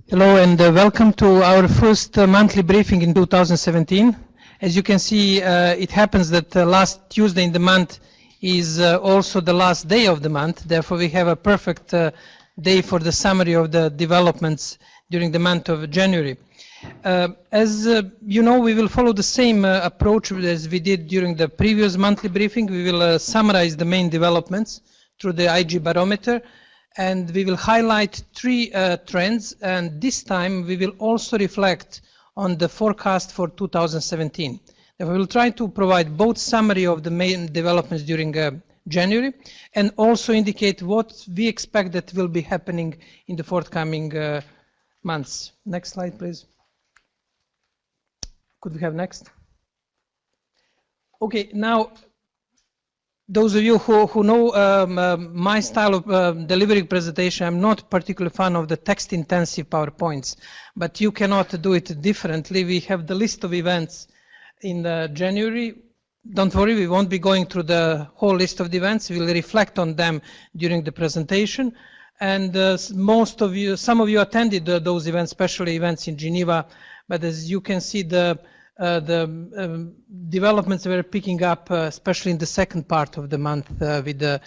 Hello and welcome to our first monthly briefing in 2017. As you can see, it happens that last Tuesday in the month is also the last day of the month. Therefore, we have a perfect day for the summary of the developments during the month of January. As you know, we will follow the same approach as we did during the previous monthly briefing. We will summarize the main developments through the IG barometer, and we will highlight three trends, and this time we will also reflect on the forecast for 2017. We will try to provide both summary of the main developments during January and also indicate what we expect that will be happening in the forthcoming months. Next slide, please. Could we have next? Okay, now those of you who know my style of delivering presentation, I'm not particularly fan of the text-intensive PowerPoints, but you cannot do it differently. We have the list of events in January. Don't worry, we won't be going through the whole list of the events. We'll reflect on them during the presentation. And some of you attended those events, especially events in Geneva, but as you can see, the developments were picking up, especially in the second part of the month, with the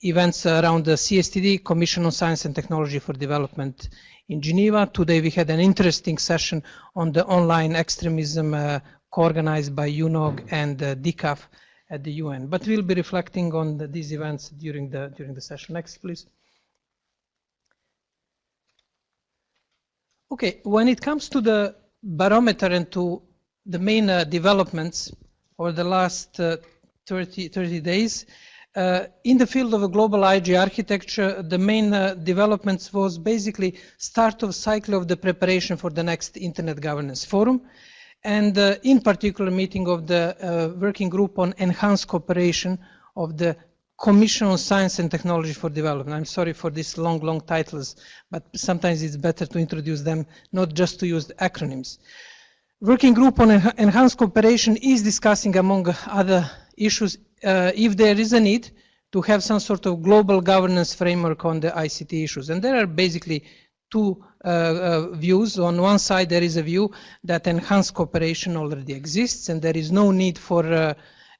events around the CSTD, Commission on Science and Technology for Development in Geneva. Today we had an interesting session on the online extremism co-organized by UNOG and DCAF at the UN. But we'll be reflecting on these events during the session. Next, please. Okay, when it comes to the barometer and to the main developments over the last 30 days, in the field of a global IG architecture, the main developments was basically start of cycle of the preparation for the next Internet Governance Forum, and in particular meeting of the working group on enhanced cooperation of the Commission on Science and Technology for Development. I'm sorry for these long titles, but sometimes it's better to introduce them, not just to use the acronyms. Working group on enhanced cooperation is discussing, among other issues, if there is a need to have some sort of global governance framework on the ICT issues. And there are basically two views. On one side, there is a view that enhanced cooperation already exists and there is no need for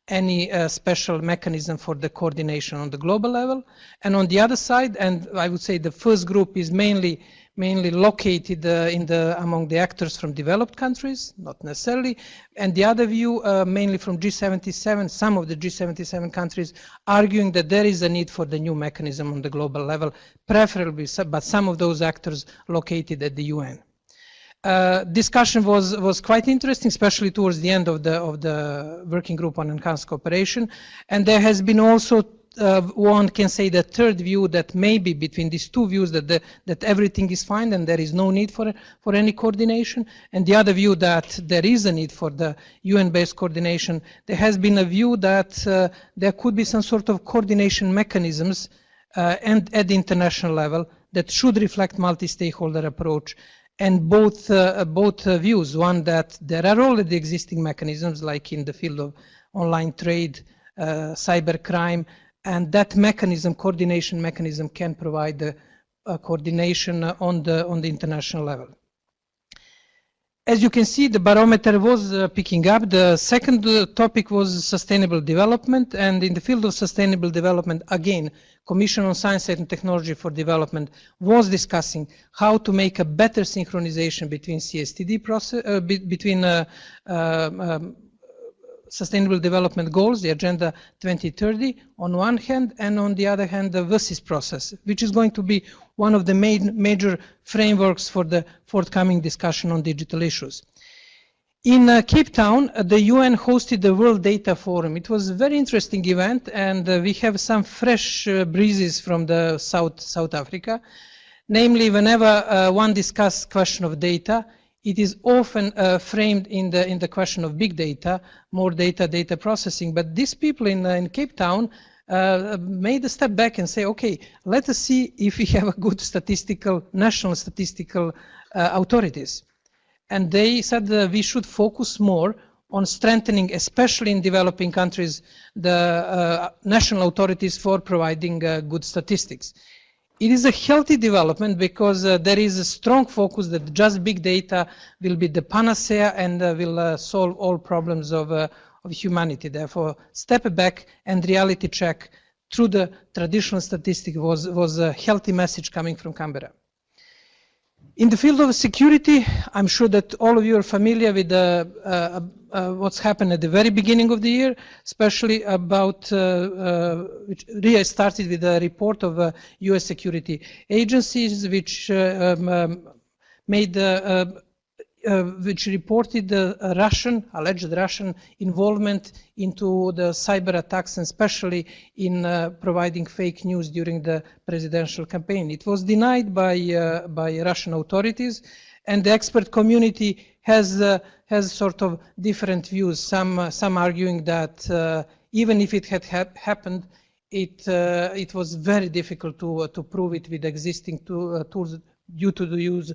any special mechanism for the coordination on the global level. And on the other side, and I would say the first group is mainly located among the actors from developed countries, not necessarily, and the other view mainly from G77, some of the G77 countries arguing that there is a need for the new mechanism on the global level, preferably, but some of those actors located at the UN. Discussion was quite interesting, especially towards the end of the working group on enhanced cooperation, and there has been also one can say the third view that maybe between these two views that everything is fine and there is no need for any coordination, and the other view that there is a need for the UN-based coordination. There has been a view that there could be some sort of coordination mechanisms and at the international level that should reflect multi-stakeholder approach. And both views, one that there are already existing mechanisms like in the field of online trade, cybercrime, and that mechanism, coordination mechanism, can provide the coordination on the international level. As you can see, the barometer was picking up. The second topic was sustainable development, and in the field of sustainable development, again, Commission on Science and Technology for Development was discussing how to make a better synchronization between CSTD process, between Sustainable Development Goals, the Agenda 2030 on one hand, and on the other hand the VSIS process, which is going to be one of the major frameworks for the forthcoming discussion on digital issues. In Cape Town, the UN hosted the World Data Forum. It was a very interesting event, and we have some fresh breezes from the South Africa. Namely, whenever one discusses question of data, it is often framed in the question of big data, more data processing. But these people in Cape Town made a step back and say, okay, let us see if we have a good national statistical authorities. And they said we should focus more on strengthening, especially in developing countries, the national authorities for providing good statistics. It is a healthy development because there is a strong focus that just big data will be the panacea and will solve all problems of humanity. Therefore, step back and reality check through the traditional statistic was a healthy message coming from Canberra. In the field of security, I'm sure that all of you are familiar with what's happened at the very beginning of the year, especially about, which really started with a report of US security agencies, which which reported the alleged Russian involvement into the cyber attacks, and especially in providing fake news during the presidential campaign. It was denied by Russian authorities, and the expert community has sort of different views. Some arguing that even if it had happened, it was very difficult to prove it with existing tools due to the use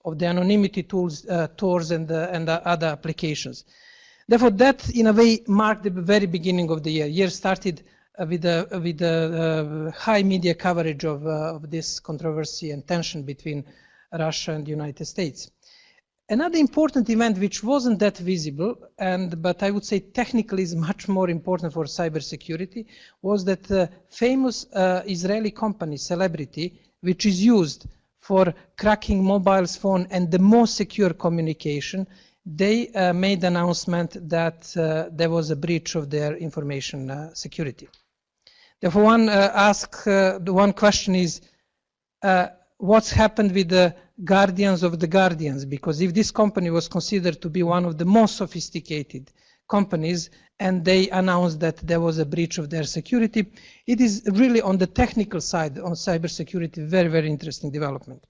of the anonymity tools, Tor and the other applications. Therefore, that in a way marked the very beginning of the year. Year started with a high media coverage of this controversy and tension between Russia and the United States. Another important event which wasn't that visible, but I would say technically is much more important for cybersecurity, was that famous Israeli company, Celebrity, which is used for cracking mobile phone and the most secure communication, they made the announcement that there was a breach of their information security. Therefore, the one question is, what's happened with the guardians of the guardians? Because if this company was considered to be one of the most sophisticated companies, and they announced that there was a breach of their security, it is really on the technical side, on cybersecurity, very, very interesting development.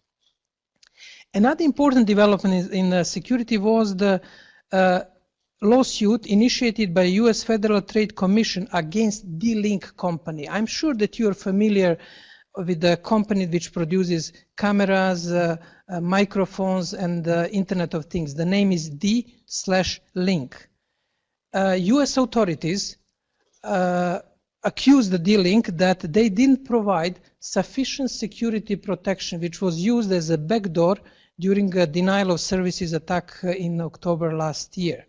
Another important development in security was the lawsuit initiated by US Federal Trade Commission against D-Link company. I'm sure that you're familiar with the company which produces cameras, microphones, and Internet of Things. The name is D/Link. US authorities accused the D-Link that they didn't provide sufficient security protection, which was used as a backdoor during a denial of services attack in October last year.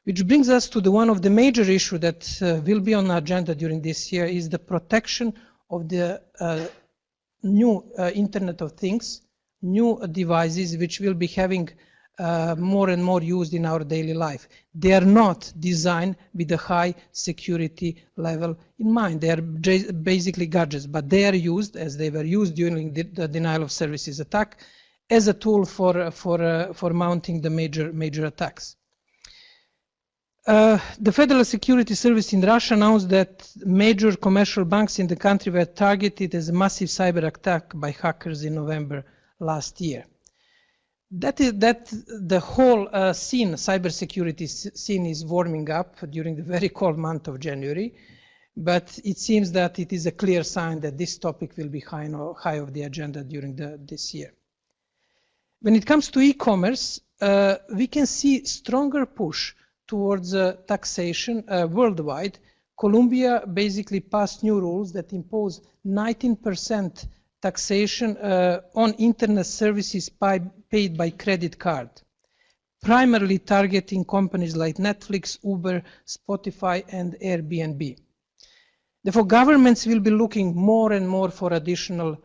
Which brings us to one of the major issues that will be on the agenda during this year is the protection of the new Internet of Things, new devices which will be having more and more used in our daily life. They are not designed with a high security level in mind. They are basically gadgets, but they are used, as they were used during the denial of services attack, as a tool for mounting the major attacks. The Federal Security Service in Russia announced that major commercial banks in the country were targeted as a massive cyber attack by hackers in November last year. That the whole cybersecurity scene is warming up during the very cold month of January, but it seems that it is a clear sign that this topic will be high of the agenda during this year. When it comes to e-commerce, we can see stronger push towards taxation worldwide. Colombia basically passed new rules that impose 19% taxation on internet services paid by credit card, primarily targeting companies like Netflix, Uber, Spotify, and Airbnb. Therefore, governments will be looking more and more for additional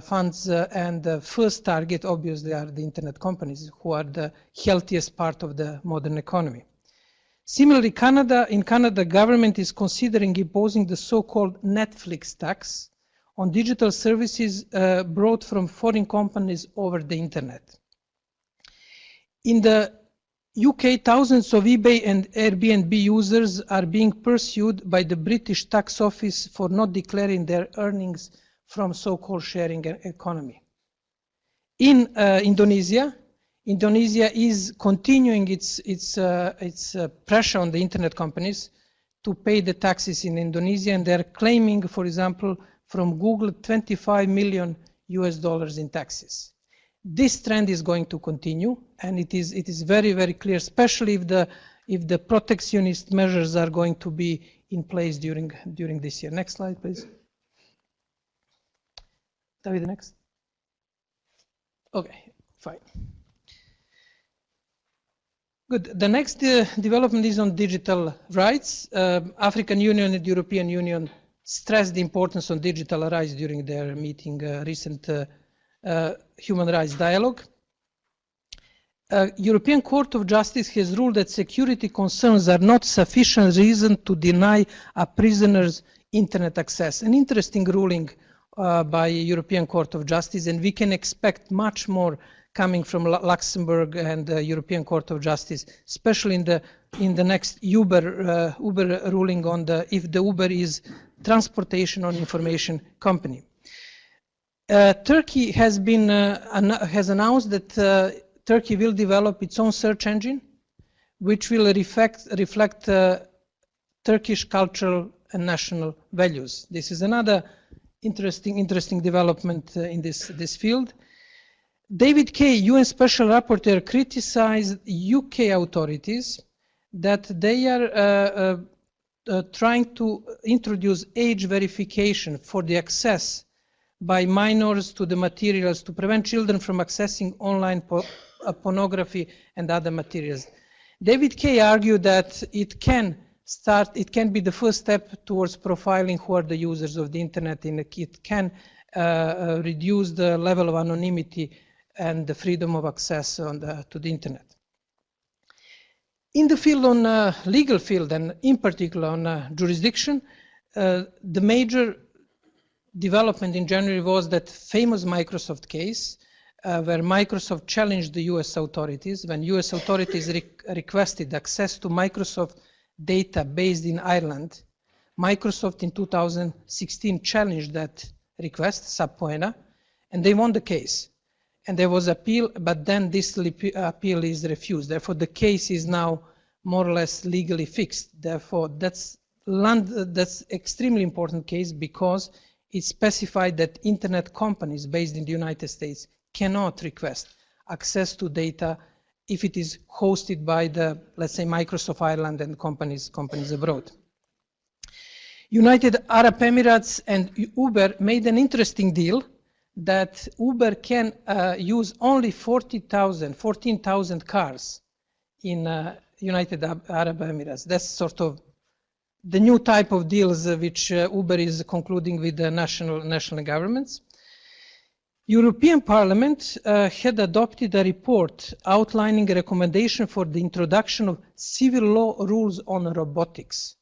funds, and the first target obviously are the internet companies, who are the healthiest part of the modern economy. Similarly, in Canada, government is considering imposing the so-called Netflix tax on digital services brought from foreign companies over the internet. In the UK, thousands of eBay and Airbnb users are being pursued by the British tax office for not declaring their earnings from so-called sharing economy. In Indonesia is continuing its pressure on the internet companies to pay the taxes in Indonesia, and they're claiming, for example, from Google, $25 million in taxes. This trend is going to continue, and it is very, very clear, especially if the protectionist measures are going to be in place during this year. Next slide, please. David, next. Okay, fine. Good. The next development is on digital rights. African Union and European Union stressed the importance of digital rights during their meeting, recent human rights dialogue. European Court of Justice has ruled that security concerns are not sufficient reason to deny a prisoner's internet access. An interesting ruling by European Court of Justice, and we can expect much more coming from Luxembourg and the European Court of Justice, especially in the next Uber ruling on if the Uber is transportation or information company. Turkey has announced that Turkey will develop its own search engine, which will reflect Turkish cultural and national values. This is another interesting development in this field. David Kay, UN Special Rapporteur, criticized UK authorities that they are trying to introduce age verification for the access by minors to the materials to prevent children from accessing online pornography and other materials. David Kay argued that it can be the first step towards profiling who are the users of the internet, and it can reduce the level of anonymity and the freedom of access to the internet. In the field on legal field, and in particular on jurisdiction, the major development in January was that famous Microsoft case where Microsoft challenged the US authorities when US authorities requested access to Microsoft data based in Ireland. Microsoft in 2016 challenged that request, sub poena, and they won the case. And there was appeal, but then this appeal is refused. Therefore, the case is now more or less legally fixed. Therefore, that's extremely important case because it specified that internet companies based in the United States cannot request access to data if it is hosted by the, let's say, Microsoft Ireland and companies abroad. United Arab Emirates and Uber made an interesting deal that Uber can use only 14,000 cars in United Arab Emirates. That's sort of the new type of deals which Uber is concluding with the national governments. European Parliament had adopted a report outlining a recommendation for the introduction of civil law rules on robotics.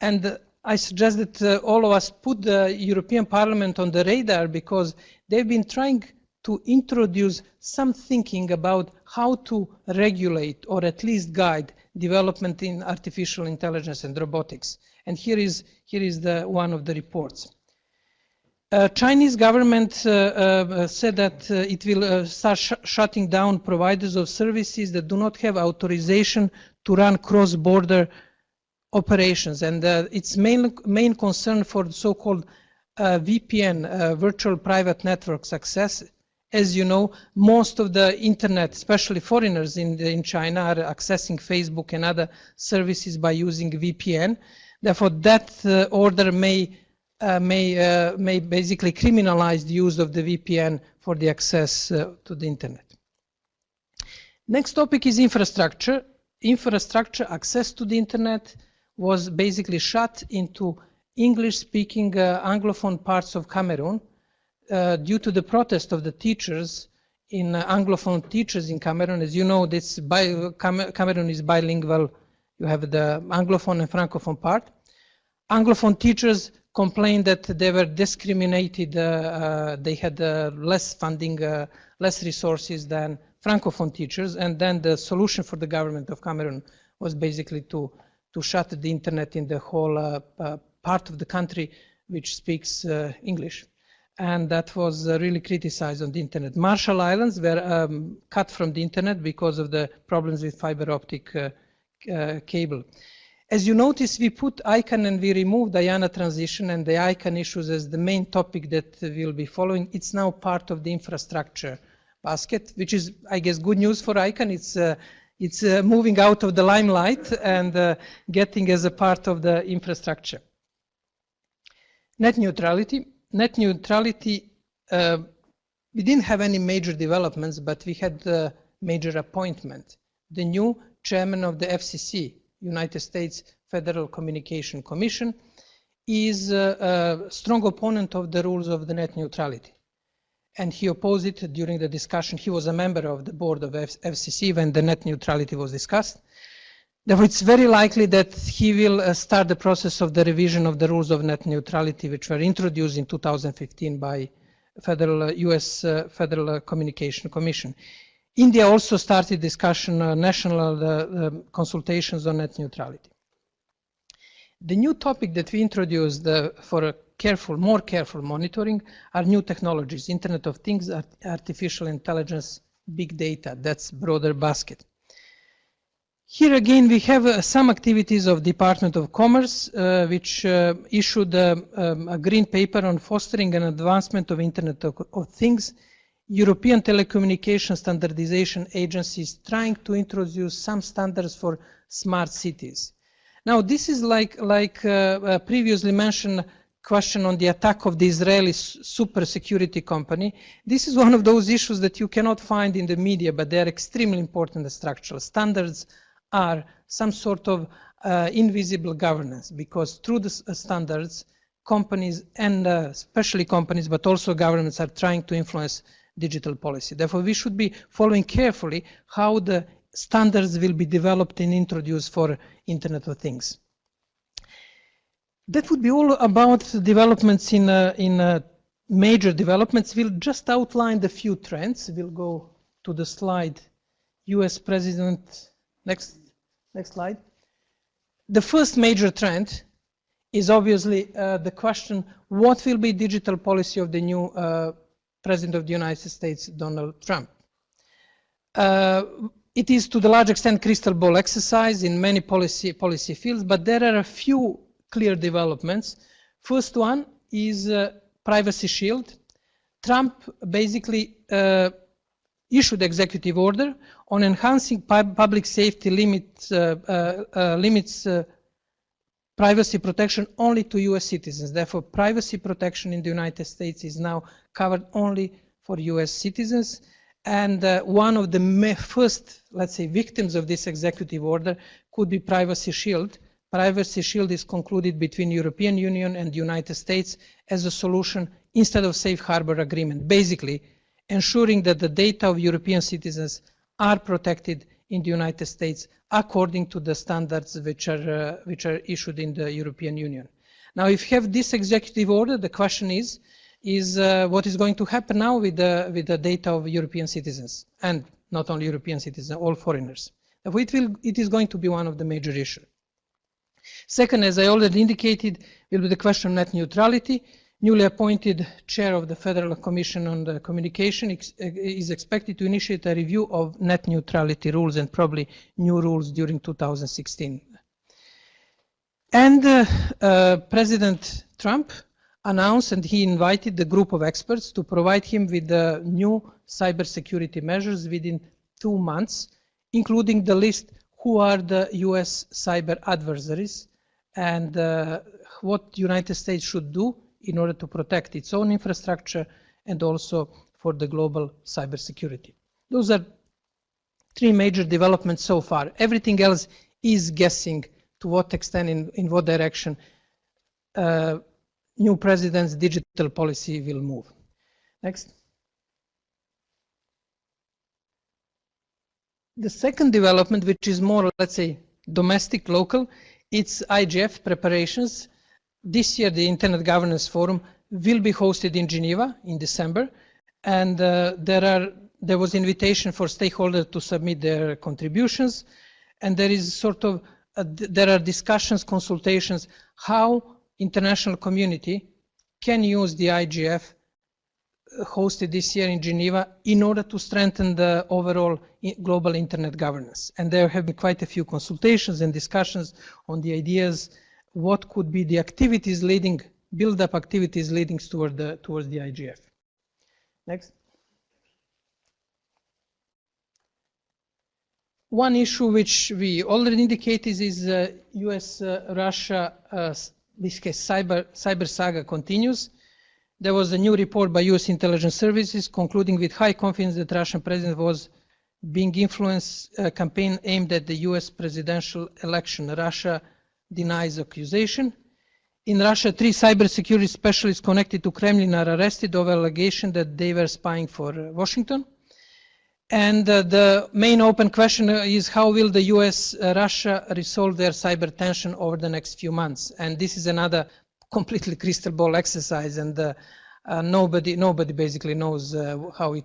And I suggest that all of us put the European Parliament on the radar because they've been trying to introduce some thinking about how to regulate or at least guide development in artificial intelligence and robotics. And here is one of the reports. Chinese government said that it will start shutting down providers of services that do not have authorization to run cross-border operations, and its main concern for the so-called VPN, virtual private networks access. As you know, most of the internet, especially foreigners in China, are accessing Facebook and other services by using VPN. Therefore, that order may basically criminalize the use of the VPN for the access to the internet. Next topic is infrastructure. Infrastructure access to the internet was basically shut into English-speaking Anglophone parts of Cameroon due to the protest of the teachers Anglophone teachers in Cameroon. As you know, Cameroon is bilingual. You have the Anglophone and Francophone part. Anglophone teachers complained that they were discriminated. They had less funding, less resources than Francophone teachers. And then the solution for the government of Cameroon was basically to shut the internet in the whole part of the country which speaks English. And that was really criticized on the internet. Marshall Islands were cut from the internet because of the problems with fiber optic cable. As you notice, we put ICANN and we removed IANA transition and the ICANN issues as the main topic that we'll be following. It's now part of the infrastructure basket, which is, I guess, good news for ICANN. It's moving out of the limelight and getting as a part of the infrastructure. Net neutrality. net neutrality, we didn't have any major developments, but we had a major appointment. The new chairman of the FCC, United States Federal Communication Commission, is a strong opponent of the rules of the net neutrality. And he opposed it during the discussion. He was a member of the board of FCC when the net neutrality was discussed. Therefore, it's very likely that he will start the process of the revision of the rules of net neutrality, which were introduced in 2015 by US Federal Communication Commission. India also started discussion, national consultations on net neutrality. The new topic that we introduced for a more careful monitoring are new technologies, Internet of Things, artificial intelligence, big data. That's broader basket. Here again, we have some activities of Department of Commerce, which issued a green paper on fostering an advancement of Internet of Things. European Telecommunication Standardization Agency is trying to introduce some standards for smart cities. Now, this is like previously mentioned question on the attack of the Israeli super security company. This is one of those issues that you cannot find in the media, but they are extremely important and structural. Standards are some sort of invisible governance, because through the standards, companies and especially companies, but also governments are trying to influence digital policy. Therefore, we should be following carefully how the standards will be developed and introduced for Internet of Things. That would be all about developments in major developments. We'll just outline the few trends. We'll go to the slide. US President, next slide. The first major trend is obviously the question, what will be digital policy of the new President of the United States, Donald Trump? It is to the large extent crystal ball exercise in many policy fields, but there are a few clear developments. First one is Privacy Shield. Trump basically issued executive order on enhancing public safety limits privacy protection only to US citizens. Therefore, privacy protection in the United States is now covered only for US citizens. And one of the first, let's say, victims of this executive order could be Privacy Shield. Privacy Shield is concluded between European Union and the United States as a solution instead of safe harbor agreement, basically ensuring that the data of European citizens are protected in the United States according to the standards which are issued in the European Union. Now, if you have this executive order, the question is what is going to happen now with the data of European citizens, and not only European citizens, all foreigners. It is going to be one of the major issues. Second, as I already indicated, will be the question of net neutrality. Newly appointed chair of the Federal Commission on the Communication is expected to initiate a review of net neutrality rules and probably new rules during 2016. And President Trump announced, and he invited the group of experts to provide him with the new cybersecurity measures within 2 months, including the list who are the US cyber adversaries and what the United States should do in order to protect its own infrastructure and also for the global cybersecurity. Those are 3 major developments so far. Everything else is guessing to what extent, in what direction new president's digital policy will move. Next. The second development, which is more, let's say, domestic, local, it's IGF preparations. This year, the Internet Governance Forum will be hosted in Geneva in December, and there was invitation for stakeholders to submit their contributions, and there is sort of there are discussions, consultations, how international community can use the IGF hosted this year in Geneva in order to strengthen the overall global internet governance. And there have been quite a few consultations and discussions on the ideas what could be the activities leading, build-up activities leading towards the IGF. Next. One issue which we already indicated is US-Russia, this case cyber saga continues. there was a new report by US intelligence services concluding with high confidence that the Russian president was being influenced a campaign aimed at the US presidential election. Russia denies accusation. In Russia, 3 cybersecurity specialists connected to Kremlin are arrested over allegation that they were spying for Washington. And the main open question is how will the US-Russia resolve their cyber tension over the next few months? And this is another completely crystal ball exercise, and nobody basically knows how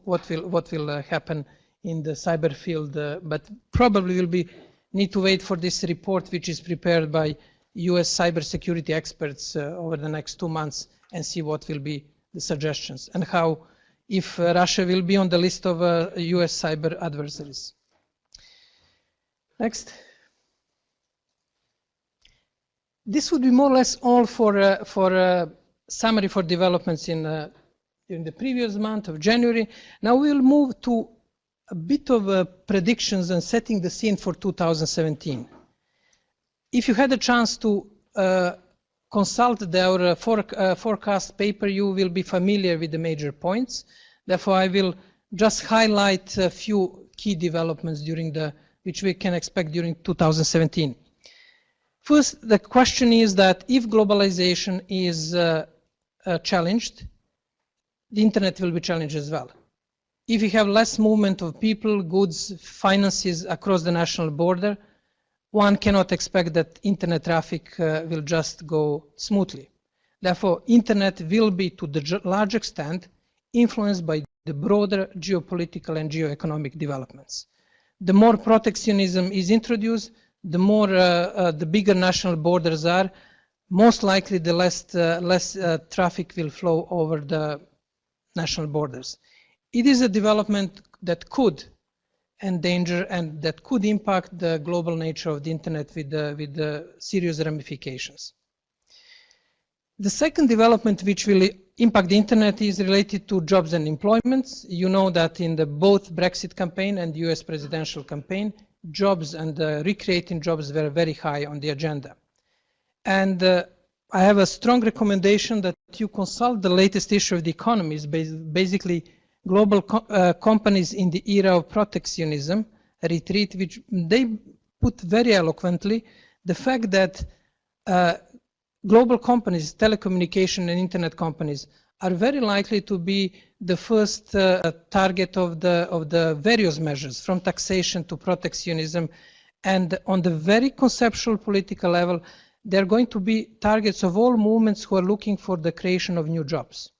what will happen in the cyber field. But probably will need to wait for this report, which is prepared by US cybersecurity experts over the next 2 months, and see what will be the suggestions and how, if Russia will be on the list of US cyber adversaries. Next. This would be more or less all for a summary for developments in the previous month of January. Now we'll move to a bit of predictions and setting the scene for 2017. If you had a chance to consult our forecast paper, you will be familiar with the major points. Therefore, I will just highlight a few key developments which we can expect during 2017. First, the question is that if globalization is challenged, the internet will be challenged as well. If you have less movement of people, goods, finances across the national border, one cannot expect that internet traffic will just go smoothly. Therefore, internet will be to the large extent influenced by the broader geopolitical and geoeconomic developments. The more protectionism is introduced, the more the bigger national borders are, most likely the less traffic will flow over the national borders. It is a development that could endanger and that could impact the global nature of the internet with the serious ramifications. The second development which will impact the internet is related to jobs and employment. You know that in both Brexit campaign and US presidential campaign, jobs and recreating jobs were very high on the agenda. And I have a strong recommendation that you consult the latest issue of The Economist, basically global companies in the era of protectionism retreat, which they put very eloquently the fact that global companies, telecommunication and internet companies, are very likely to be the first target of the various measures, from taxation to protectionism. And on the very conceptual political level, they're going to be targets of all movements who are looking for the creation of new jobs.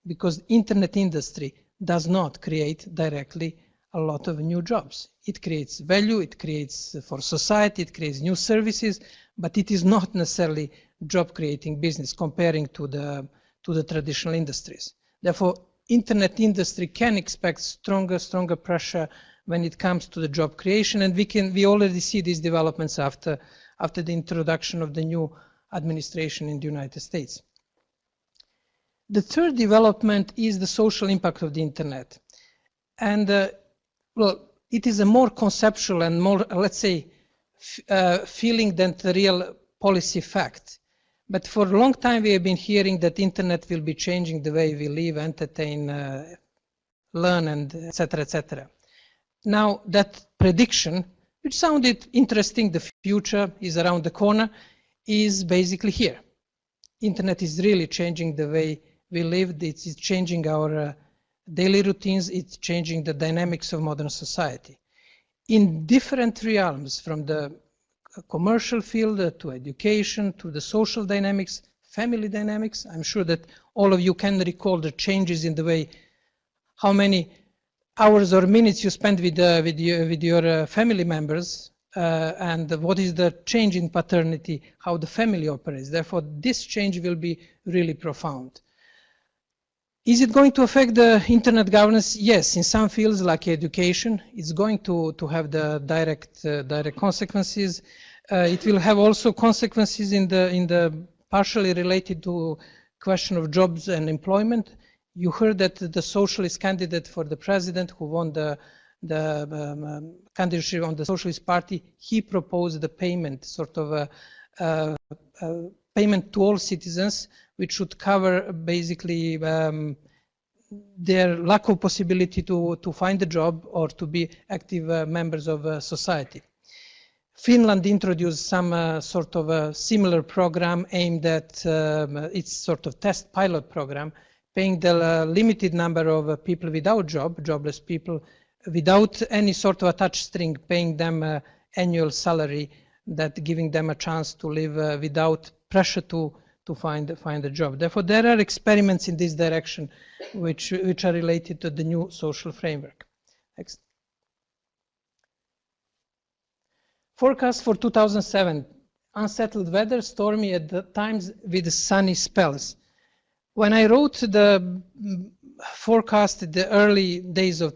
Because internet industry does not create directly a lot of new jobs. It creates value, it creates for society, it creates new services, but it is not necessarily job creating business comparing to the traditional industries. Therefore, internet industry can expect stronger pressure when it comes to the job creation, and we already see these developments after the introduction of the new administration in the United States. The third development is the social impact of the internet. And well, it is a more conceptual and more, let's say, feeling than the real policy fact. But for a long time we have been hearing that internet will be changing the way we live, entertain, learn, and etc., etc. Now that prediction, which sounded interesting, the future is around the corner, is basically here. Internet is really changing the way we live. It is changing our daily routines. It's changing the dynamics of modern society in different realms, from the commercial field to education to the social dynamics, family dynamics. I'm sure that all of you can recall the changes in the way, how many hours or minutes you spend with your family members, and what is the change in paternity, how the family operates. Therefore, this change will be really profound. Is it going to affect the internet governance? Yes, in some fields like education, it's going to have the direct consequences. It will have also consequences in the partially related to question of jobs and employment. You heard that the socialist candidate for the president who won the candidacy on the Socialist Party, he proposed the payment, sort of a payment to all citizens, which should cover basically their lack of possibility to find a job or to be active members of society. Finland introduced some sort of a similar program aimed at its sort of test pilot program, paying the limited number of people without job, jobless people, without any sort of attached string, paying them annual salary, that giving them a chance to live without pressure to find a job. Therefore, there are experiments in this direction which are related to the new social framework. Next. Forecast for 2007, unsettled weather, stormy at the times with sunny spells. When I wrote the forecast in the early days of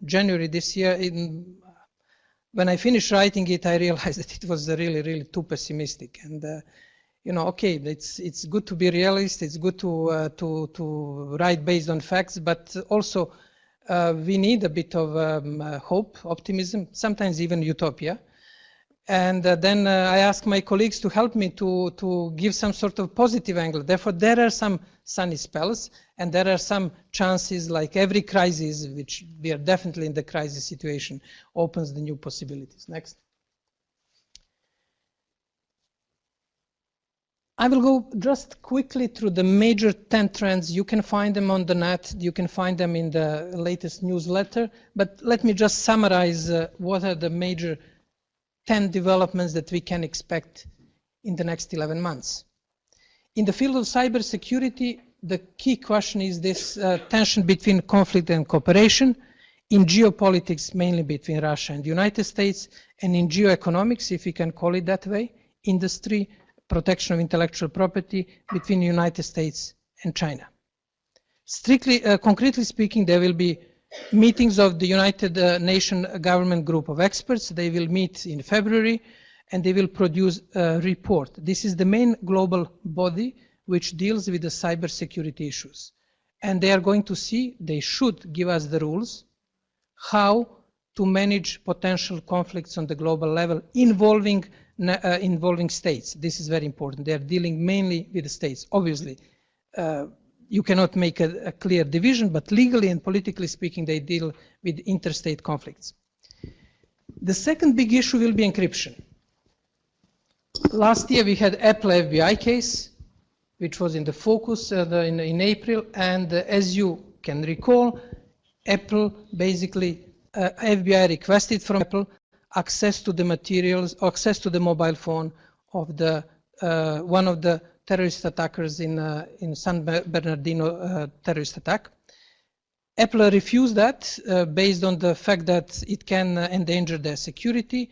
January this year, when I finished writing it, I realized that it was really, really too pessimistic. And you know, okay, it's good to be realist. It's good to write based on facts, but also we need a bit of hope, optimism, sometimes even utopia. And then I asked my colleagues to help me to give some sort of positive angle. Therefore, there are some sunny spells, and there are some chances, like every crisis, which we are definitely in the crisis situation, opens the new possibilities. Next. I will go just quickly through the major 10 trends. You can find them on the net. You can find them in the latest newsletter. But let me just summarize what are the major 10 developments that we can expect in the next 11 months. In the field of cybersecurity, the key question is this tension between conflict and cooperation, in geopolitics, mainly between Russia and the United States, and in geoeconomics, if we can call it that way, industry, protection of intellectual property between the United States and China. Concretely speaking, there will be meetings of the United Nations Government Group of Experts. They will meet in February, and they will produce a report. This is the main global body which deals with the cybersecurity issues. And they are going to see, they should give us the rules, how to manage potential conflicts on the global level involving states. This is very important. They are dealing mainly with the states. Obviously, you cannot make a clear division, but legally and politically speaking, they deal with interstate conflicts. The second big issue will be encryption. Last year we had Apple FBI case, which was in the focus in April, and as you can recall, Apple basically, FBI requested from Apple access to the materials, access to the mobile phone of the one of the terrorist attackers in San Bernardino terrorist attack. Apple refused that based on the fact that it can endanger their security.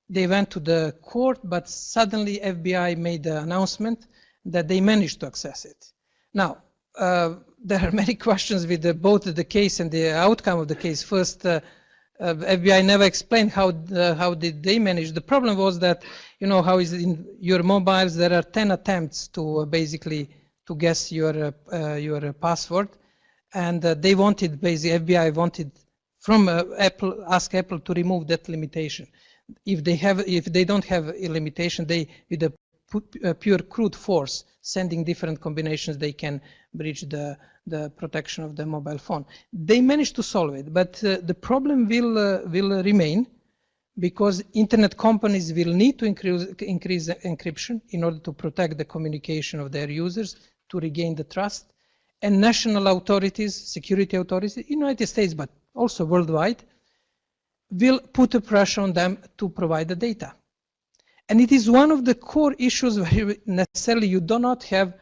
They went to the court, but suddenly FBI made the announcement that they managed to access it. Now, there are many questions with both the case and the outcome of the case. First, FBI never explained how did they manage. The problem was that, you know, how is in your mobiles, there are 10 attempts to basically to guess your password. And they wanted, basically, FBI wanted from Apple, ask Apple to remove that limitation. If they don't have a limitation, they, with a pure crude force, sending different combinations, they can breach the protection of the mobile phone. They managed to solve it, but the problem will remain, because internet companies will need to increase encryption in order to protect the communication of their users, to regain the trust. And national authorities, security authorities, in the United States, but also worldwide, will put a pressure on them to provide the data. And it is one of the core issues where necessarily you do not have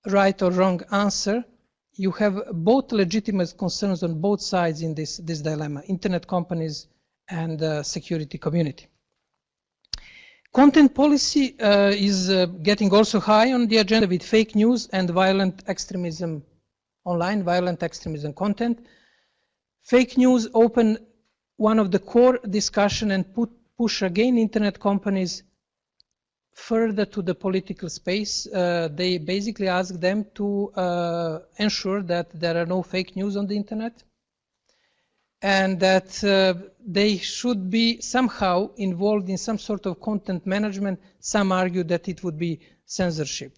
right or wrong answer. You have both legitimate concerns on both sides in this dilemma, internet companies and the security community. Content policy is getting also high on the agenda with fake news and violent extremism online, violent extremism content. Fake news open one of the core discussion and push again internet companies further to the political space. They basically ask them to ensure that there are no fake news on the internet, and that they should be somehow involved in some sort of content management. Some argue that it would be censorship.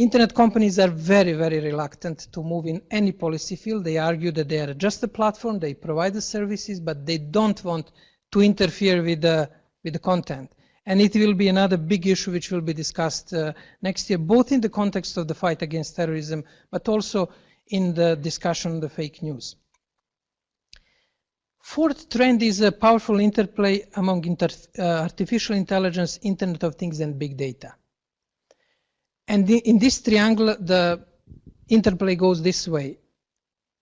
Internet companies are very, very reluctant to move in any policy field. They argue that they are just a platform, they provide the services, but they don't want to interfere with the content. And it will be another big issue which will be discussed next year, both in the context of the fight against terrorism, but also in the discussion on the fake news. Fourth trend is a powerful interplay among artificial intelligence, Internet of Things, and big data. And in this triangle, the interplay goes this way.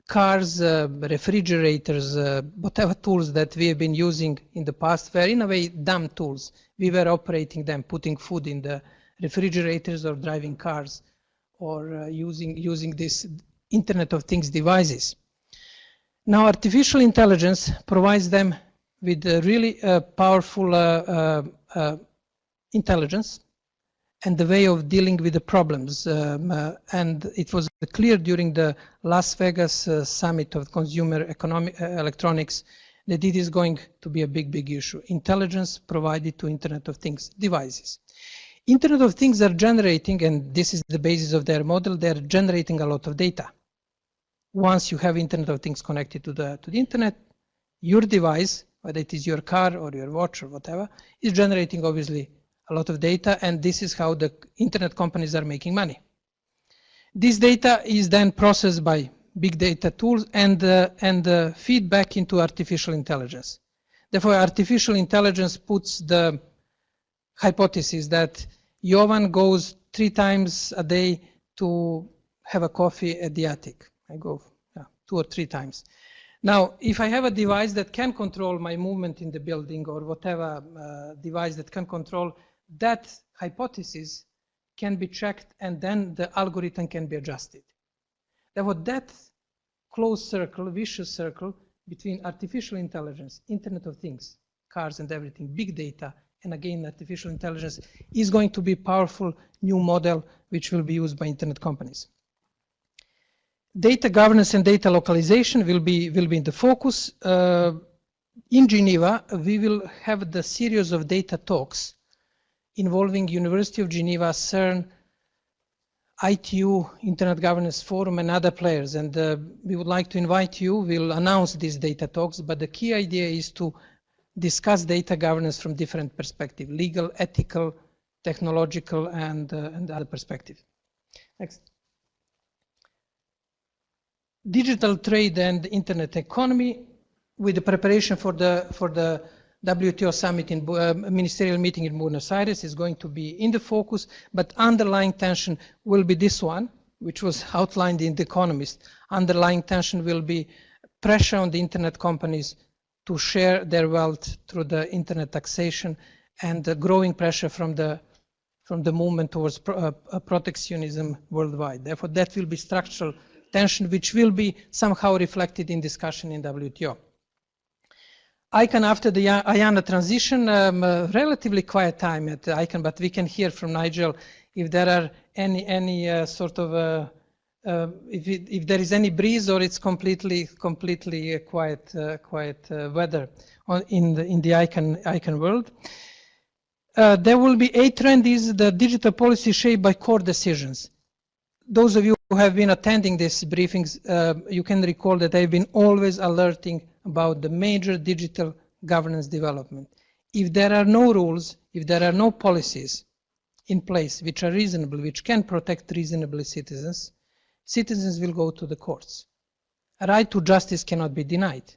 Cars, refrigerators, whatever tools that we have been using in the past were in a way dumb tools. We were operating them, putting food in the refrigerators or driving cars or using this Internet of Things devices. Now artificial intelligence provides them with a really powerful intelligence and the way of dealing with the problems. And it was clear during the Las Vegas summit of consumer electronics that it is going to be a big, big issue. Intelligence provided to Internet of Things devices. Internet of Things are generating, and this is the basis of their model, they're generating a lot of data. Once you have Internet of Things connected to the internet, your device, whether it is your car or your watch or whatever, is generating obviously a lot of data, and this is how the internet companies are making money. This data is then processed by big data tools and feed back into artificial intelligence. Therefore, artificial intelligence puts the hypothesis that Jovan goes 3 times a day to have a coffee at the attic. I go 2 or 3 times. Now, if I have a device that can control my movement in the building or whatever device that can control that hypothesis can be checked and then the algorithm can be adjusted. Therefore, that closed circle, vicious circle between artificial intelligence, Internet of Things, cars and everything, big data, and again artificial intelligence is going to be a powerful new model which will be used by internet companies. Data governance and data localization will be in the focus. In Geneva, we will have the series of data talks involving University of Geneva, CERN, ITU, Internet Governance Forum, and other players. And we would like to invite you. We'll announce these data talks, but the key idea is to discuss data governance from different perspectives: legal, ethical, technological, and other perspectives. Next. Digital trade and internet economy, with the preparation for the WTO summit in ministerial meeting in Buenos Aires, is going to be in the focus, but underlying tension will be this one, which was outlined in The Economist. Underlying tension will be pressure on the internet companies to share their wealth through the internet taxation, and the growing pressure from the movement towards protectionism worldwide. Therefore, that will be structural tension, which will be somehow reflected in discussion in WTO. ICANN, after the IANA transition, relatively quiet time at ICANN, but we can hear from Nigel if there are any sort of if there is any breeze or it's completely quiet weather in the ICANN world. There will be a trend is the digital policy shaped by core decisions. Those of you who have been attending these briefings, you can recall that I've been always alerting about the major digital governance development. If there are no rules, if there are no policies in place which are reasonable, which can protect reasonably citizens, citizens will go to the courts. A right to justice cannot be denied.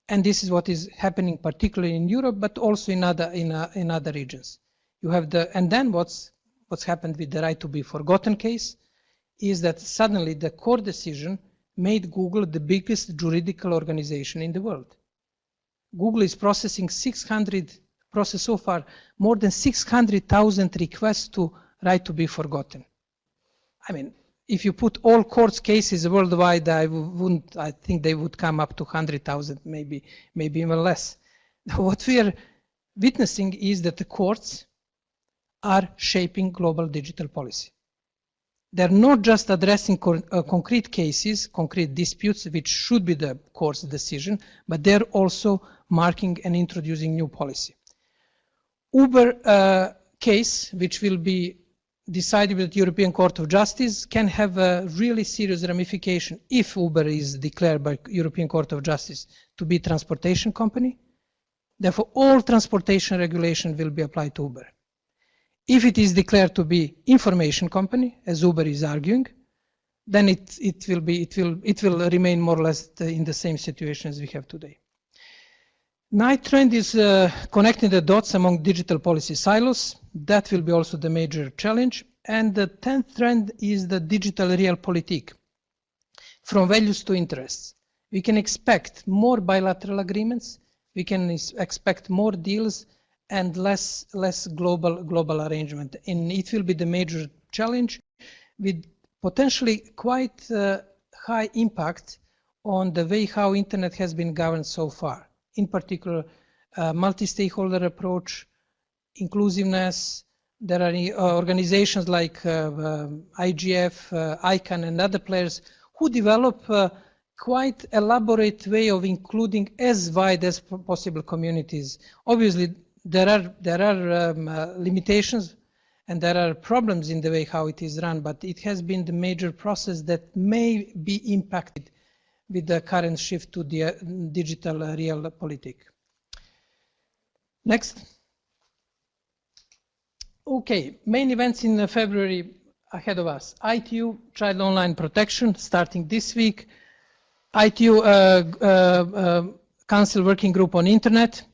And this is what is happening particularly in Europe, but also in other regions. You have and then what's happened with the right to be forgotten case is that suddenly the court decision made Google the biggest juridical organization in the world. Google is processing so far more than 600,000 requests to right to be forgotten. I mean, if you put all court cases worldwide, I think they would come up to 100,000, maybe even less. What we are witnessing is that the courts are shaping global digital policy. They're not just addressing concrete cases, concrete disputes, which should be the court's decision, but they're also marking and introducing new policy. Uber case, which will be decided that the European Court of Justice can have a really serious ramification if Uber is declared by European Court of Justice to be a transportation company. Therefore, all transportation regulation will be applied to Uber. If it is declared to be information company, as Uber is arguing, then it will remain more or less in the same situation as we have today. Ninth trend is connecting the dots among digital policy silos. That will be also the major challenge. And the 10th trend is the digital realpolitik, from values to interests. We can expect more bilateral agreements. We can expect more deals and less global arrangement. And it will be the major challenge with potentially quite high impact on the way how internet has been governed so far. In particular, multi-stakeholder approach, inclusiveness. There are organizations like IGF, ICANN, and other players who develop quite elaborate way of including as wide as possible communities. Obviously, there are limitations and there are problems in the way how it is run, but it has been the major process that may be impacted with the current shift to the digital realpolitik. Next. Okay, main events in February ahead of us. ITU, Child Online Protection, starting this week. ITU Council Working Group on Internet.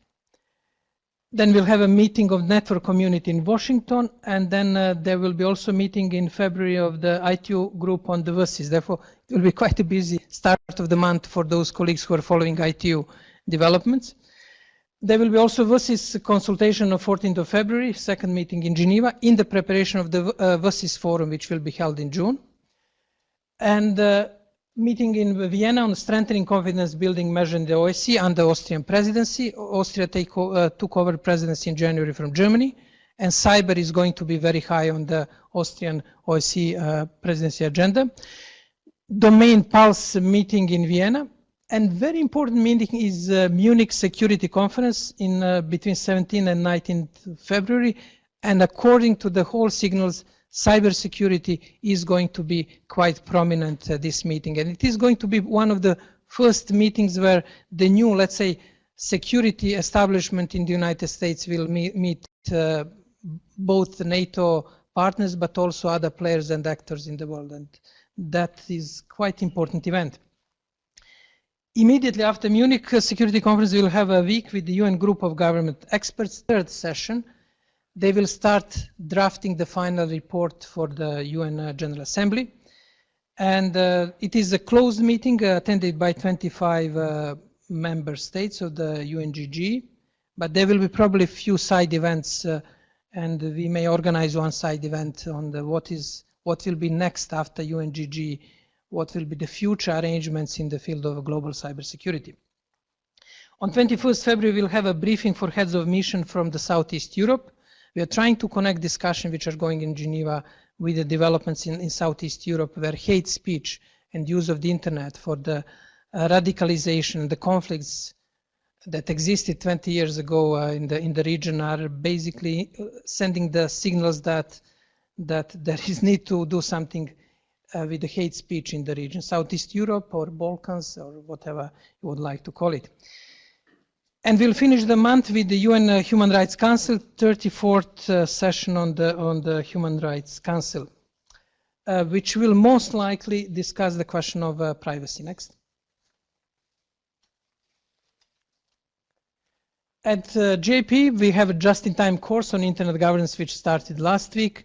Then we'll have a meeting of network community in Washington, and then there will be also a meeting in February of the ITU group on the VUSIs. Therefore, it will be quite a busy start of the month for those colleagues who are following ITU developments. There will be also VUSIs consultation on 14th of February, second meeting in Geneva, in the preparation of the VUSIs forum, which will be held in June. And meeting in Vienna on strengthening confidence building measure in the OSCE under Austrian presidency. Austria took over presidency in January from Germany, and cyber is going to be very high on the Austrian OSCE presidency agenda. Domain Pulse meeting in Vienna, and very important meeting is Munich Security Conference in between 17th and 19th February, and according to the whole signals, cybersecurity is going to be quite prominent at this meeting, and it is going to be one of the first meetings where the new, let's say, security establishment in the United States will meet both the NATO partners but also other players and actors in the world, and that is quite important event. Immediately after Munich Security Conference, we will have a week with the UN Group of Government Experts, third session. They will start drafting the final report for the UN General Assembly. And it is a closed meeting attended by 25 member states of the UNGG, but there will be probably a few side events, and we may organize one side event on the what will be next after UNGG, what will be the future arrangements in the field of global cybersecurity. On 21st February, we'll have a briefing for heads of mission from the Southeast Europe. We are trying to connect discussions which are going in Geneva with the developments in Southeast Europe, where hate speech and use of the internet for the radicalization and the conflicts that existed 20 years ago in the region are basically sending the signals that there is need to do something with the hate speech in the region, Southeast Europe or Balkans or whatever you would like to call it. And we'll finish the month with the UN Human Rights Council, 34th session on the Human Rights Council, which will most likely discuss the question of privacy. Next. At JP, we have a just-in-time course on internet governance, which started last week.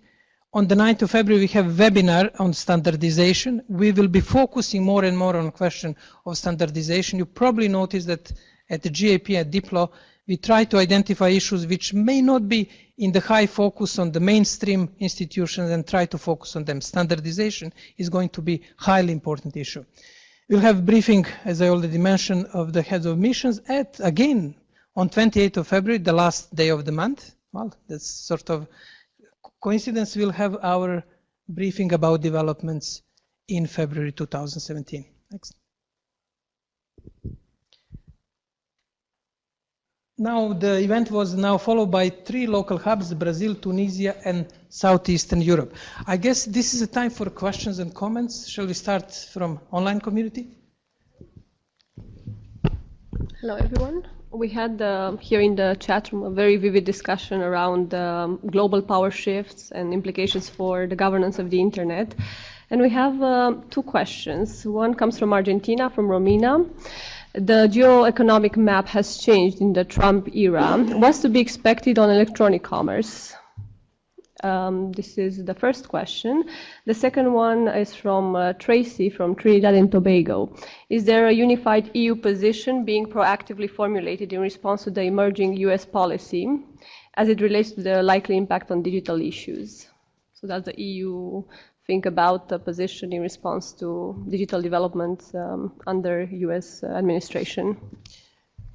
On the 9th of February, we have a webinar on standardization. We will be focusing more and more on the question of standardization. You probably noticed that at the GAP, at DIPLO, we try to identify issues which may not be in the high focus on the mainstream institutions and try to focus on them. Standardization is going to be a highly important issue. We'll have a briefing, as I already mentioned, of the heads of missions again, on 28th of February, the last day of the month. Well, that's sort of coincidence. We'll have our briefing about developments in February 2017. Next. now the event was now followed by 3 local hubs: Brazil, Tunisia, and Southeastern Europe. I guess this is a time for questions and comments. Shall we start from online community? Hello, everyone. We had here in the chat room a very vivid discussion around global power shifts and implications for the governance of the internet. And we have 2 questions. One comes from Argentina, from Romina. The geo-economic map has changed in the Trump era. What's to be expected on electronic commerce? This is the first question. The second one is from Tracy from Trinidad and Tobago. Is there a unified EU position being proactively formulated in response to the emerging US policy as it relates to the likely impact on digital issues? So does the EU think about the position in response to digital developments under US administration?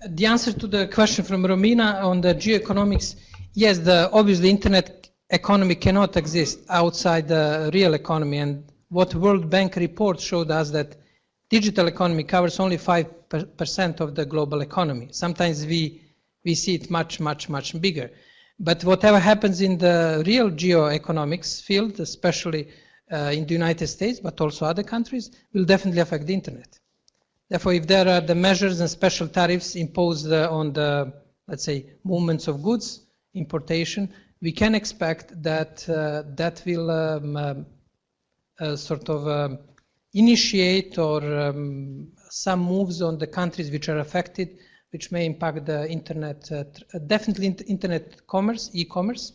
The answer to the question from Romina on the geoeconomics, yes, obviously internet economy cannot exist outside the real economy, and what World Bank report showed us that digital economy covers only 5% of the global economy. Sometimes we see it much bigger. But whatever happens in the real geoeconomics field, especially in the United States, but also other countries, will definitely affect the internet. Therefore, if there are the measures and special tariffs imposed on the, let's say, movements of goods, importation, we can expect that that will sort of initiate or some moves on the countries which are affected, which may impact the internet, definitely internet commerce, e-commerce,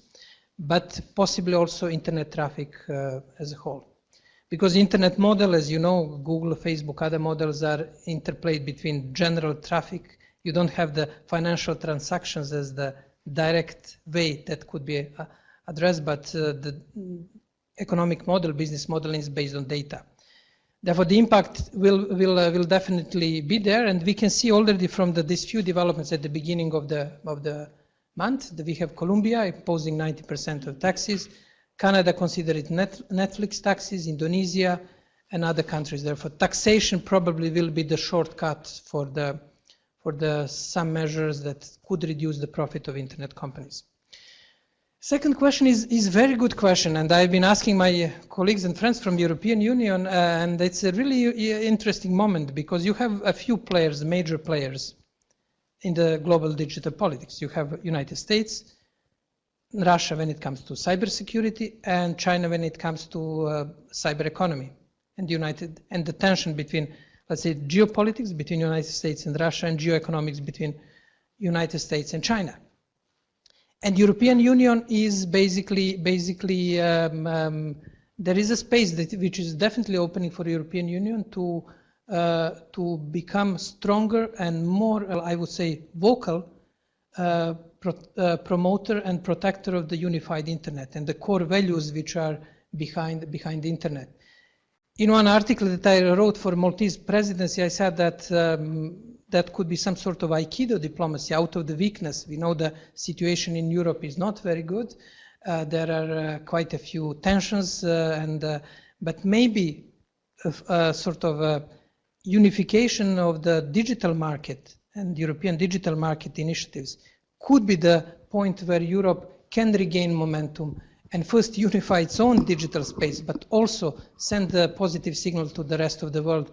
but possibly also internet traffic as a whole. Because the internet model, as you know, Google, Facebook, other models are interplayed between general traffic. You don't have the financial transactions as the direct way that could be addressed, but the economic model, business model is based on data. Therefore, the impact will definitely be there, and we can see already from these few developments at the beginning of the month that we have Colombia imposing 90% of taxes, Canada consider it Netflix taxes, Indonesia, and other countries. Therefore, taxation probably will be the shortcut for some measures that could reduce the profit of internet companies. Second question is a very good question, and I've been asking my colleagues and friends from European Union, and it's a really interesting moment because you have a few players, major players in the global digital politics. You have United States, Russia when it comes to cybersecurity, and China when it comes to cyber economy, and the tension between, let's say, geopolitics between United States and Russia, and geoeconomics between United States and China. And European Union is basically there is a space which is definitely opening for European Union to become stronger and more, I would say, vocal promoter and protector of the unified internet and the core values which are behind the internet. In one article that I wrote for Maltese presidency, I said that that could be some sort of Aikido diplomacy out of the weakness. We know the situation in Europe is not very good. There are quite a few tensions, but maybe a sort of a unification of the digital market and European digital market initiatives could be the point where Europe can regain momentum and first unify its own digital space, but also send a positive signal to the rest of the world,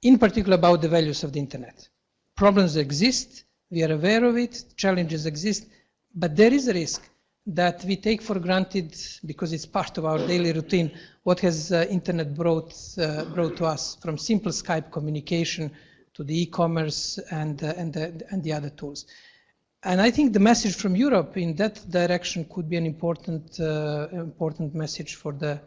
in particular about the values of the internet. Problems exist, we are aware of it, challenges exist, but there is a risk that we take for granted, because it's part of our daily routine, what has internet brought to us, from simple Skype communication to the e-commerce and the other tools. And I think the message from Europe in that direction could be an important message for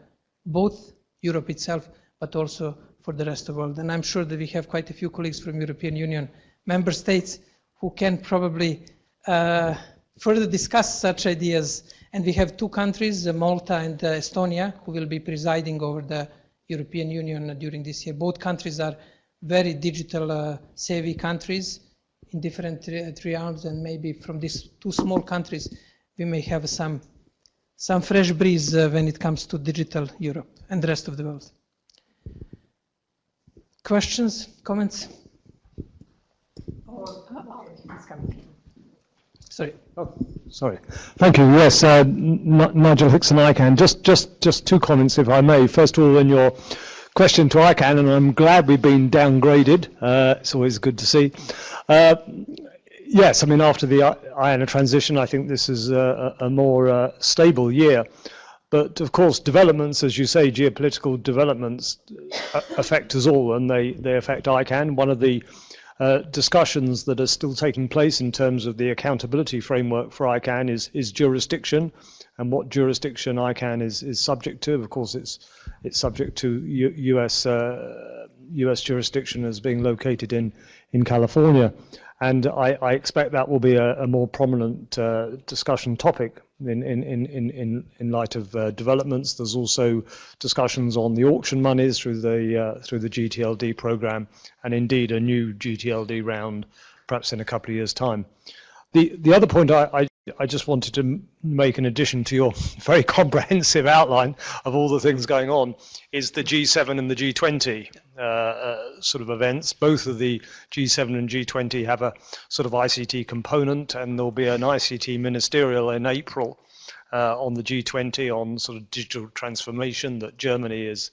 both Europe itself, but also for the rest of the world. And I'm sure that we have quite a few colleagues from European Union member states who can probably further discuss such ideas. And we have 2 countries, Malta and Estonia, who will be presiding over the European Union during this year. Both countries are very digital savvy countries in different realms, and maybe from these 2 small countries we may have some fresh breeze when it comes to digital Europe and the rest of the world. Questions, comments? Sorry. Oh, sorry. Thank you. Yes, Nigel Hickson, ICANN. Just two comments, if I may. First of all, in your question to ICANN, and I'm glad we've been downgraded. It's always good to see. Yes, I mean, after the IANA transition, I think this is a more stable year. But of course, developments, as you say, geopolitical developments affect us all, and they affect ICANN. One of the discussions that are still taking place in terms of the accountability framework for ICANN is jurisdiction, and what jurisdiction ICANN is subject to. Of course, it's subject to US jurisdiction as being located in California, and I expect that will be a more prominent discussion topic in light of developments. There's also discussions on the auction monies through the GTLD program, and indeed a new GTLD round perhaps in a couple of years' time. The other point I just wanted to make, in addition to your very comprehensive outline of all the things going on, is the G7 and the G20 sort of events. Both of the G7 and G20 have a sort of ICT component, and there'll be an ICT ministerial in April on the G20 on sort of digital transformation that Germany is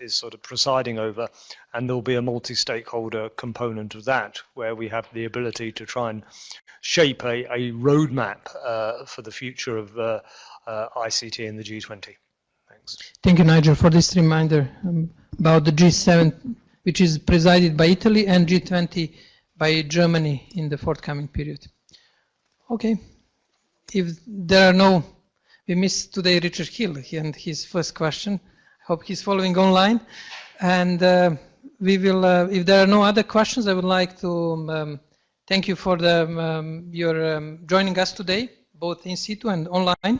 sort of presiding over, and there'll be a multi-stakeholder component of that, where we have the ability to try and shape a roadmap for the future of ICT in the G20. Thanks. Thank you, Nigel, for this reminder about the G7, which is presided by Italy, and G20 by Germany in the forthcoming period. Okay, if there are no, we missed today Richard Hill and his first question. I hope he's following online, and we will, if there are no other questions, I would like to thank you for your joining us today, both in situ and online,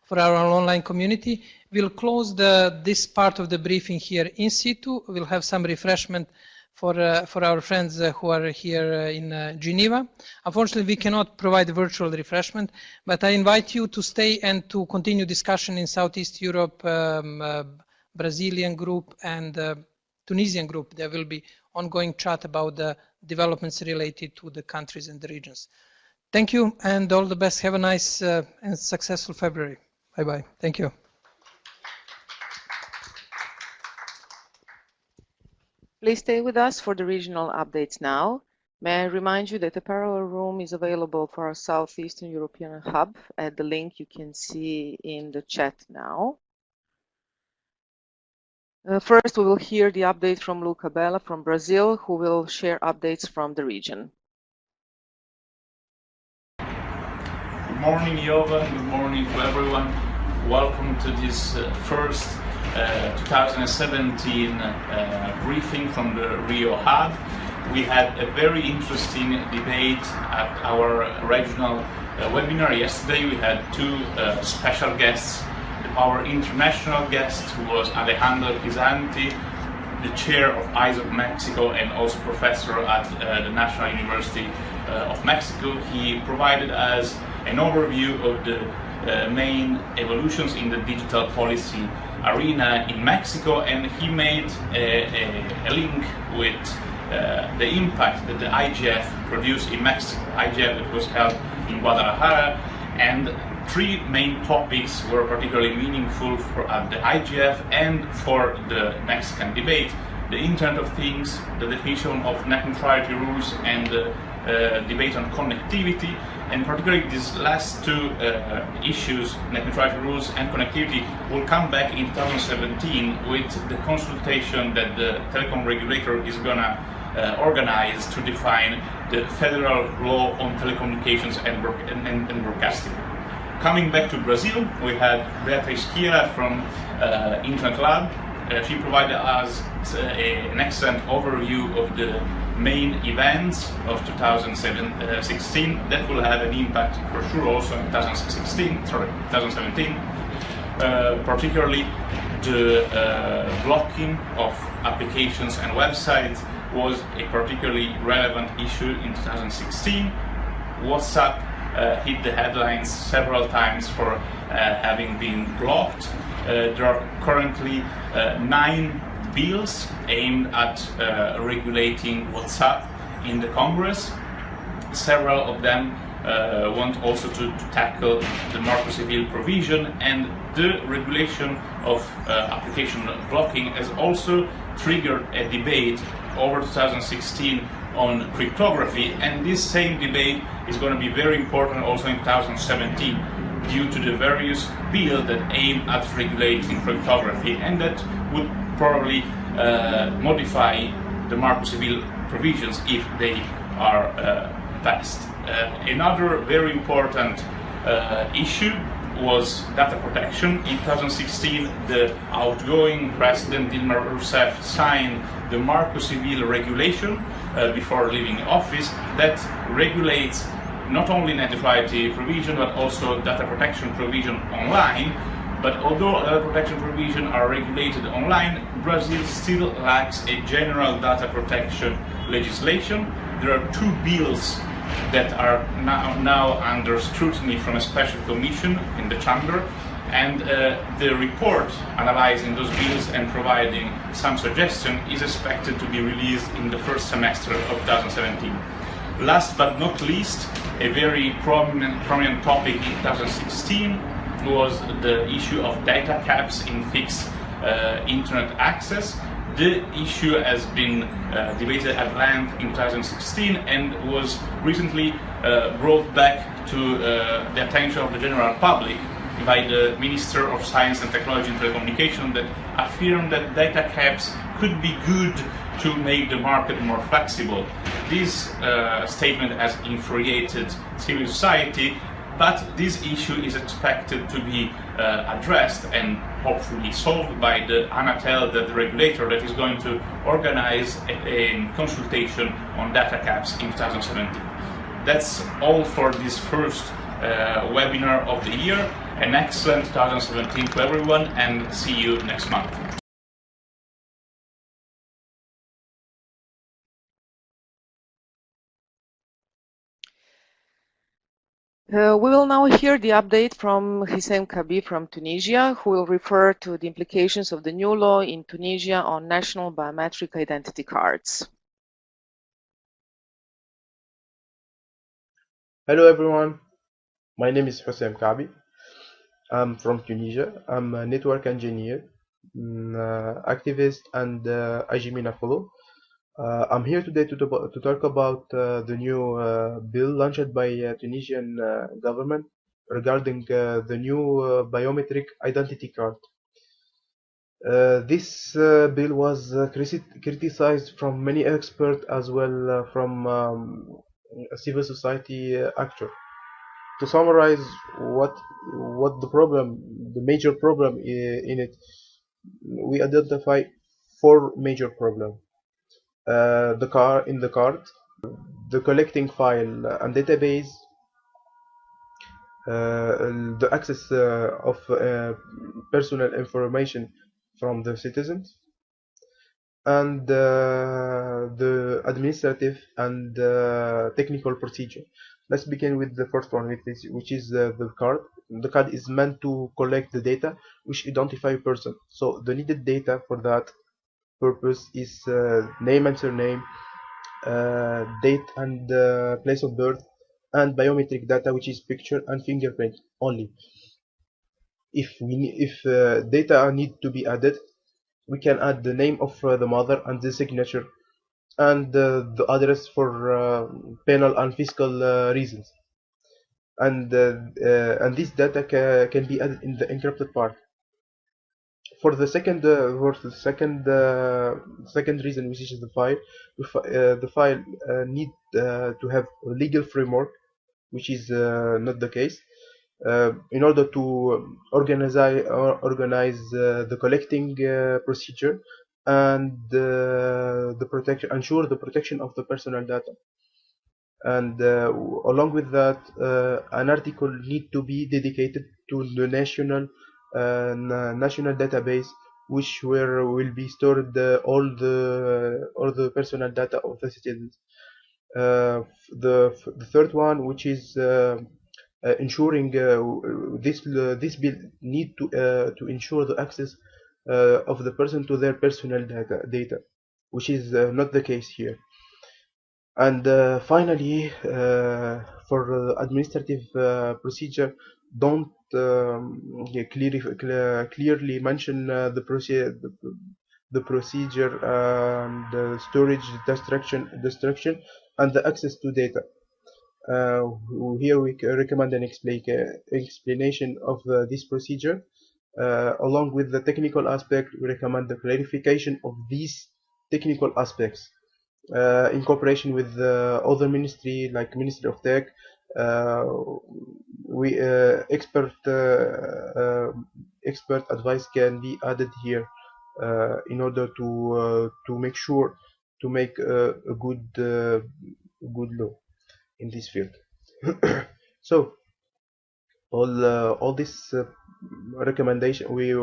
for our online community. We'll close this part of the briefing here in situ. We'll have some refreshment for our friends who are here in Geneva. Unfortunately, we cannot provide virtual refreshment, but I invite you to stay and to continue discussion in Southeast Europe, Brazilian group and Tunisian group. There will be ongoing chat about the developments related to the countries and the regions. Thank you, and all the best. Have a nice and successful February. Bye-bye. Thank you. Please stay with us for the regional updates now. May I remind you that a parallel room is available for our Southeastern European hub at the link you can see in the chat now. First, we will hear the update from Luca Bella from Brazil, who will share updates from the region. Good morning, Jova. Good morning to everyone. Welcome to this first 2017 briefing from the Rio Hub. We had a very interesting debate at our regional webinar yesterday. We had two special guests. Our international guest, who was Alejandro Pisanti, the chair of ISOC Mexico and also professor at the National University of Mexico. He provided us an overview of the main evolutions in the digital policy arena in Mexico, and he made a link with the impact that the IGF produced in Mexico. IGF that was held in Guadalajara, and three main topics were particularly meaningful for the IGF and for the Mexican debate: the Internet of Things, the definition of net neutrality rules, and the debate on connectivity. And particularly these last two issues, net neutrality rules and connectivity, will come back in 2017 with the consultation that the telecom regulator is going to organize to define the federal law on telecommunications and broadcasting. Coming back to Brazil, we had Beatriz Kira from Internet Lab. She provided us an excellent overview of the main events of 2016 that will have an impact for sure also in 2017. Particularly the blocking of applications and websites was a particularly relevant issue in 2016. WhatsApp hit the headlines several times for having been blocked. There are currently 9 bills aimed at regulating WhatsApp in the Congress. Several of them want also to tackle the Marco Civil provision, and the regulation of application blocking has also triggered a debate over 2016 on cryptography, and this same debate is going to be very important also in 2017 due to the various bills that aim at regulating cryptography and that would probably modify the Marco Civil provisions if they are passed. Another very important issue was data protection. In 2016, the outgoing President Dilma Rousseff signed the Marco Civil regulation before leaving office that regulates not only net neutrality provision but also data protection provision online. But although data protection provision are regulated online, Brazil still lacks a general data protection legislation. There are two bills that are now under scrutiny from a special commission in the chamber, and the report analyzing those bills and providing some suggestion is expected to be released in the first semester of 2017. Last but not least, a very prominent topic in 2016 was the issue of data caps in fixed internet access. The issue has been debated at length in 2016 and was recently brought back to the attention of the general public by the Minister of Science and Technology and Telecommunication, that affirmed that data caps could be good to make the market more flexible. This statement has infuriated civil society, but this issue is expected to be addressed and hopefully solved by the Anatel, the regulator that is going to organize a consultation on data caps in 2017. That's all for this first webinar of the year. An excellent 2017 to everyone, and see you next month. We will now hear the update from Hissem Kabi from Tunisia, who will refer to the implications of the new law in Tunisia on national biometric identity cards. Hello everyone, my name is Hissem Kabi. I'm from Tunisia. I'm a network engineer, activist, and IGMINA fellow. I'm here today to talk about the new bill launched by Tunisian government regarding the new biometric identity card. This bill was criticized from many experts as well from civil society actor. To summarize what the major problem in it, we identify four major problems. The card, the collecting file and database, the access of personal information from the citizens, and the administrative and technical procedure. Let's begin with the first one, which is the card. The card is meant to collect the data which identify a person. So the needed data for that purpose is name and surname, date and place of birth, and biometric data, which is picture and fingerprint only. If data need to be added, we can add the name of the mother and the signature and the address for penal and fiscal reasons, and this data can be added in the encrypted part. For the second reason, which is the file, the file need to have a legal framework, which is not the case. In order to organize the collecting procedure and ensure the protection of the personal data. And along with that, an article need to be dedicated to the national database, which will be stored all the personal data of the citizens. The third one, which is ensuring this bill need to ensure the access of the person to their personal data, which is not the case here. And finally, for administrative procedure, don't clearly mention the procedure, the storage destruction, and the access to data. Here we recommend an explanation of this procedure. Along with the technical aspect, we recommend the clarification of these technical aspects in cooperation with other ministry like Ministry of Tech. We expert advice can be added here in order to make sure to make a good law in this field. So all this recommendation, we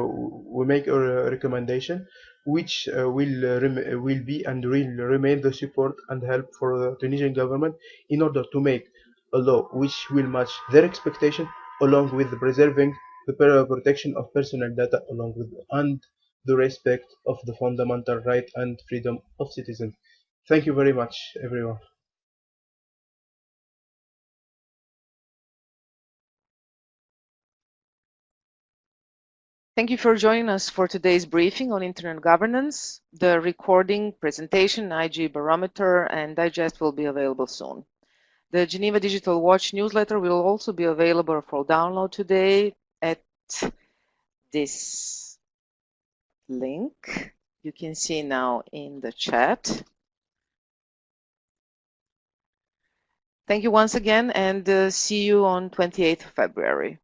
make a recommendation which will be and will remain the support and help for the Tunisian government in order to make a law which will match their expectation, along with preserving the protection of personal data, along with and the respect of the fundamental right and freedom of citizens. Thank you very much, everyone. Thank you for joining us for today's briefing on internet governance. The recording, presentation, IG barometer, and digest will be available soon. The Geneva Digital Watch newsletter will also be available for download today at this link you can see now in the chat. Thank you once again, and see you on 28th February.